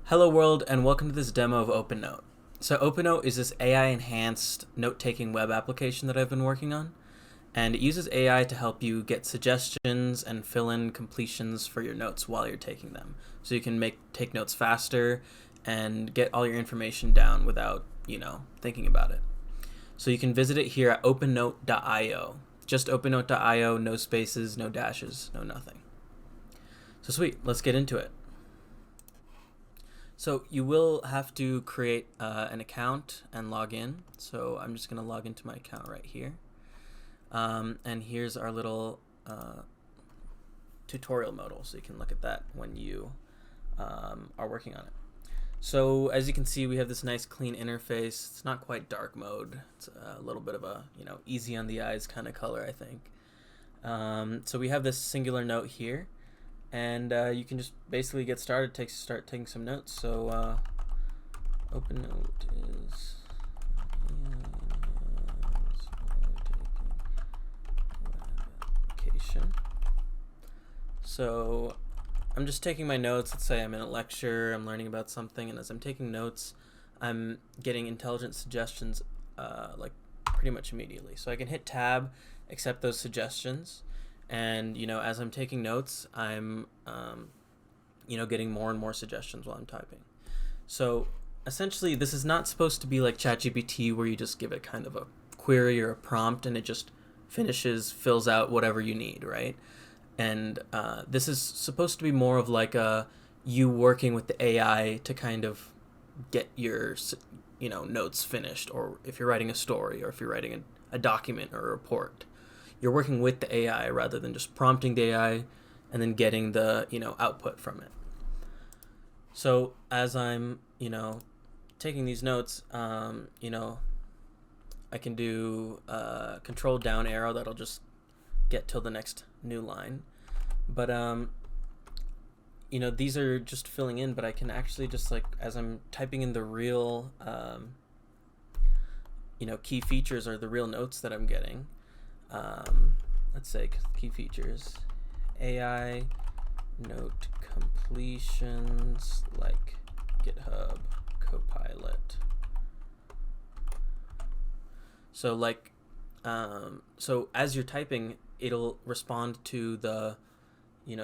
Hello world and welcome to this demo of OpenNote. So OpenNote is this AI enhanced note-taking web application that I've been working on, and it uses AI to help you get suggestions and fill in completions for your notes while you're taking them. So you can take notes faster and get all your information down without, thinking about it. So you can visit it here at opennote.io. Just opennote.io, no spaces, no dashes, no nothing. So sweet, let's get into it. So you will have to create an account and log in. So I'm just going to log into my account right here. And here's our little tutorial modal. So you can look at that when you are working on it. So as you can see, we have this nice clean interface. It's not quite dark mode. It's a little bit of a, easy on the eyes kind of color, I think. So we have this singular note here. And you can just basically get started, start taking some notes. So OpenNote is application. So I'm just taking my notes. Let's say I'm in a lecture, I'm learning about something, and as I'm taking notes, I'm getting intelligent suggestions like pretty much immediately. So I can hit tab, accept those suggestions. And as I'm taking notes, I'm getting more and more suggestions while I'm typing. So essentially, this is not supposed to be like ChatGPT, where you just give it kind of a query or a prompt and it just fills out whatever you need, right? And this is supposed to be more of like you working with the AI to kind of get your notes finished, or if you're writing a story, or if you're writing a document or a report. You're working with the AI rather than just prompting the AI and then getting the output from it. So as I'm taking these notes, I can do control down arrow. That'll just get till the next new line. But these are just filling in. But I can actually just, like, as I'm typing in the real key features or the real notes that I'm getting. Let's say key features, AI note completions like GitHub Copilot. So so as you're typing, it'll respond to the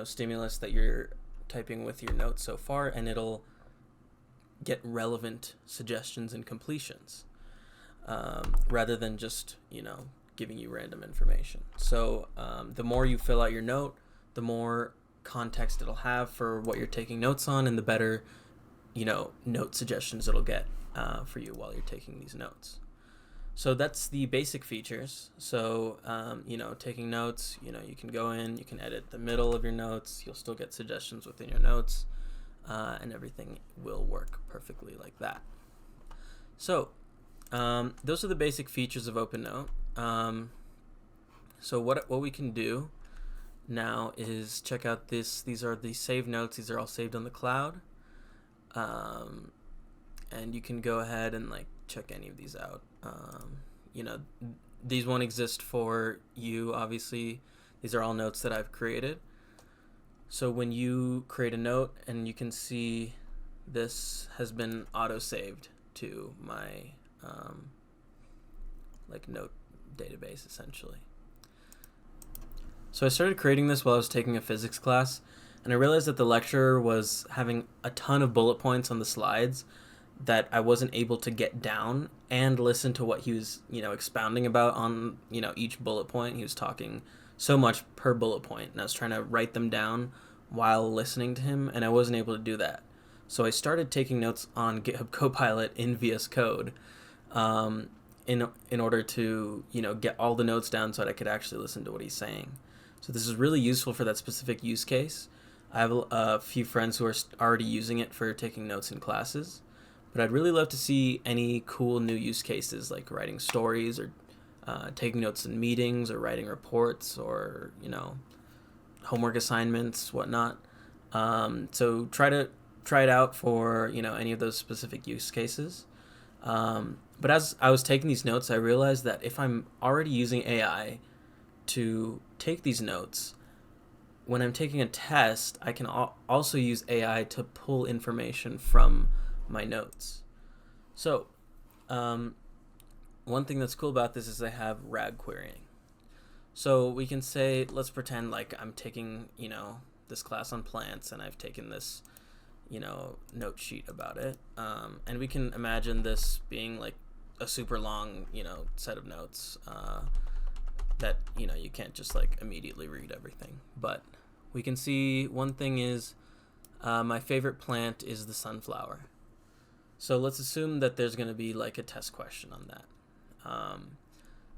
stimulus that you're typing with your notes so far, and it'll get relevant suggestions and completions rather than just giving you random information. So the more you fill out your note, the more context it'll have for what you're taking notes on, and the better note suggestions it'll get for you while you're taking these notes. So that's the basic features. So taking notes, you can go in, you can edit the middle of your notes, you'll still get suggestions within your notes, and everything will work perfectly like that. So those are the basic features of OpenNote. So what we can do now is check out this. These are the saved notes. These are all saved on the cloud. And you can go ahead and check any of these out. These won't exist for you, obviously. These are all notes that I've created. So when you create a note, and you can see this has been auto-saved to my note database, essentially. So I started creating this while I was taking a physics class, and I realized that the lecturer was having a ton of bullet points on the slides that I wasn't able to get down and listen to what he was, expounding about on, each bullet point. He was talking so much per bullet point, and I was trying to write them down while listening to him, and I wasn't able to do that. So I started taking notes on GitHub Copilot in VS Code, in order to get all the notes down so that I could actually listen to what he's saying. So this is really useful for that specific use case. I have a few friends who are already using it for taking notes in classes, but I'd really love to see any cool new use cases, like writing stories, or taking notes in meetings, or writing reports, or homework assignments, whatnot. So try it out for any of those specific use cases. But as I was taking these notes, I realized that if I'm already using AI to take these notes, when I'm taking a test, I can also use AI to pull information from my notes. So one thing that's cool about this is they have RAG querying. So we can say, let's pretend like I'm taking, this class on plants, and I've taken this, note sheet about it. And we can imagine this being like a super long, set of notes that, you can't just like immediately read everything. But we can see one thing is my favorite plant is the sunflower. So let's assume that there's going to be like a test question on that.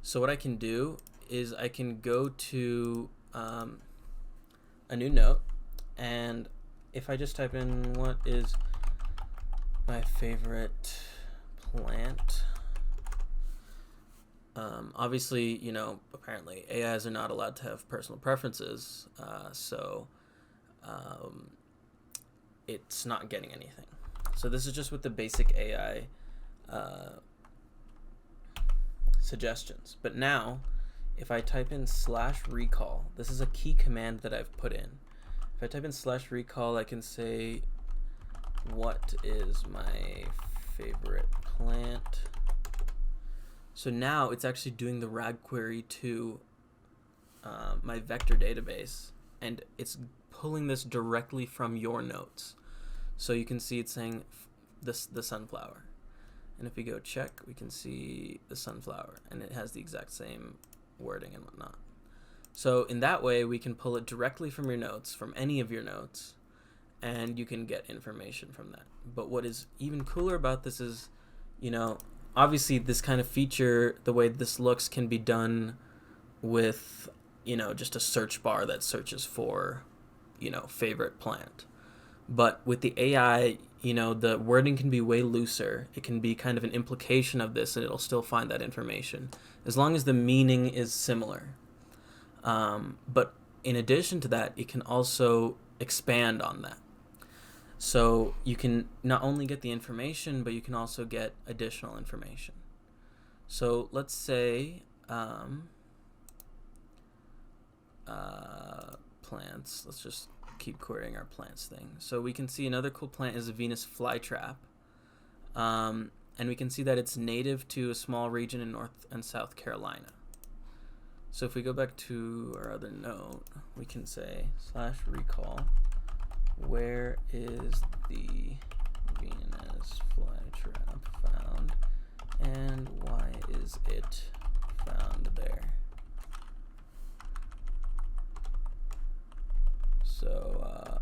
So what I can do is I can go to a new note, and if I just type in what is my favorite plant, obviously, apparently AIs are not allowed to have personal preferences, so it's not getting anything. So this is just with the basic AI suggestions. But now, if I type in /recall, this is a key command that I've put in. If I type in /recall, I can say, what is my favorite plant? So now it's actually doing the RAG query to my vector database, and it's pulling this directly from your notes. So you can see it's saying the sunflower. And if we go check, we can see the sunflower, and it has the exact same wording and whatnot. So in that way, we can pull it directly from your notes, from any of your notes, and you can get information from that. But what is even cooler about this is, obviously this kind of feature, the way this looks, can be done with, just a search bar that searches for, favorite plant. But with the AI, the wording can be way looser. It can be kind of an implication of this, and it'll still find that information, as long as the meaning is similar. But in addition to that, it can also expand on that. So you can not only get the information, but you can also get additional information. So let's say plants. Let's just keep querying our plants thing. So we can see another cool plant is a Venus flytrap. And we can see that it's native to a small region in North and South Carolina. So if we go back to our other note, we can say /recall, where is the Venus flytrap found, and why is it found there? So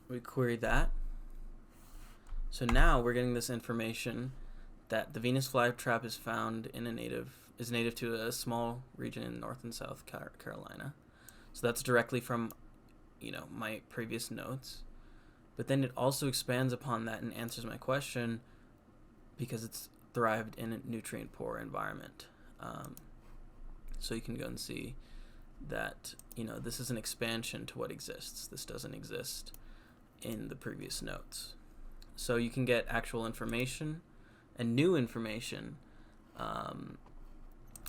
we query that. So now we're getting this information that the Venus flytrap is found in is native to a small region in North and South Carolina. So that's directly from, my previous notes. But then it also expands upon that and answers my question because it's thrived in a nutrient-poor environment. So you can go and see that, this is an expansion to what exists. This doesn't exist in the previous notes. So you can get actual information and new information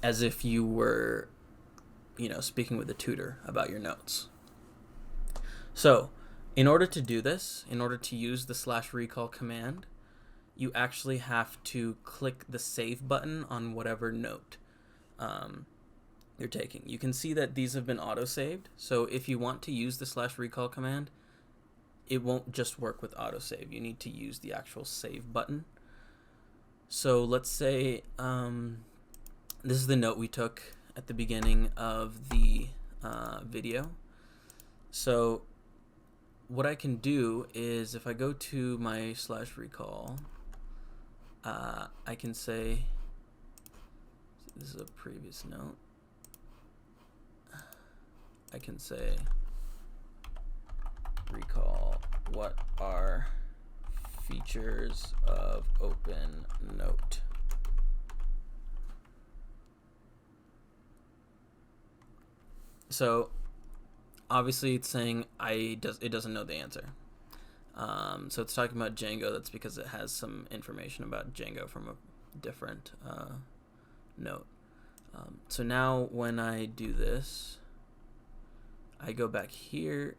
as if you were, speaking with a tutor about your notes. So in order to do this, in order to use the /recall command, you actually have to click the save button on whatever note you're taking. You can see that these have been auto-saved. So if you want to use the /recall command, it won't just work with autosave. You need to use the actual save button. So let's say this is the note we took at the beginning of the video. So what I can do is if I go to my /recall, I can say, this is a previous note. I can say, recall, what are features of OpenNote? So obviously it's saying it doesn't know the answer. So it's talking about Django. That's because it has some information about Django from a different note. So now when I do this, I go back here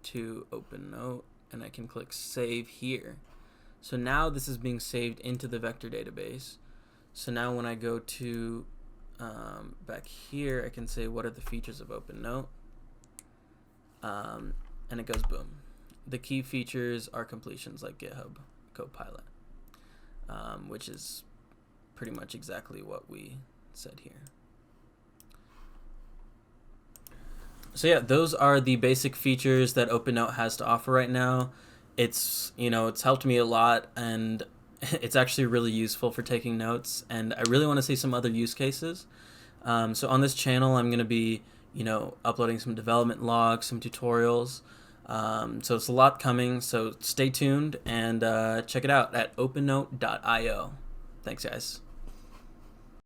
to OpenNote, and I can click Save here. So now this is being saved into the vector database. So now when I go to back here, I can say what are the features of OpenNote, and it goes boom. The key features are completions like GitHub Copilot, which is pretty much exactly what we said here. So yeah, those are the basic features that OpenNote has to offer right now. It's helped me a lot, and it's actually really useful for taking notes, and I really want to see some other use cases. So on this channel, I'm going to be uploading some development logs, some tutorials. So it's a lot coming, so stay tuned and check it out at opennote.io. Thanks, guys.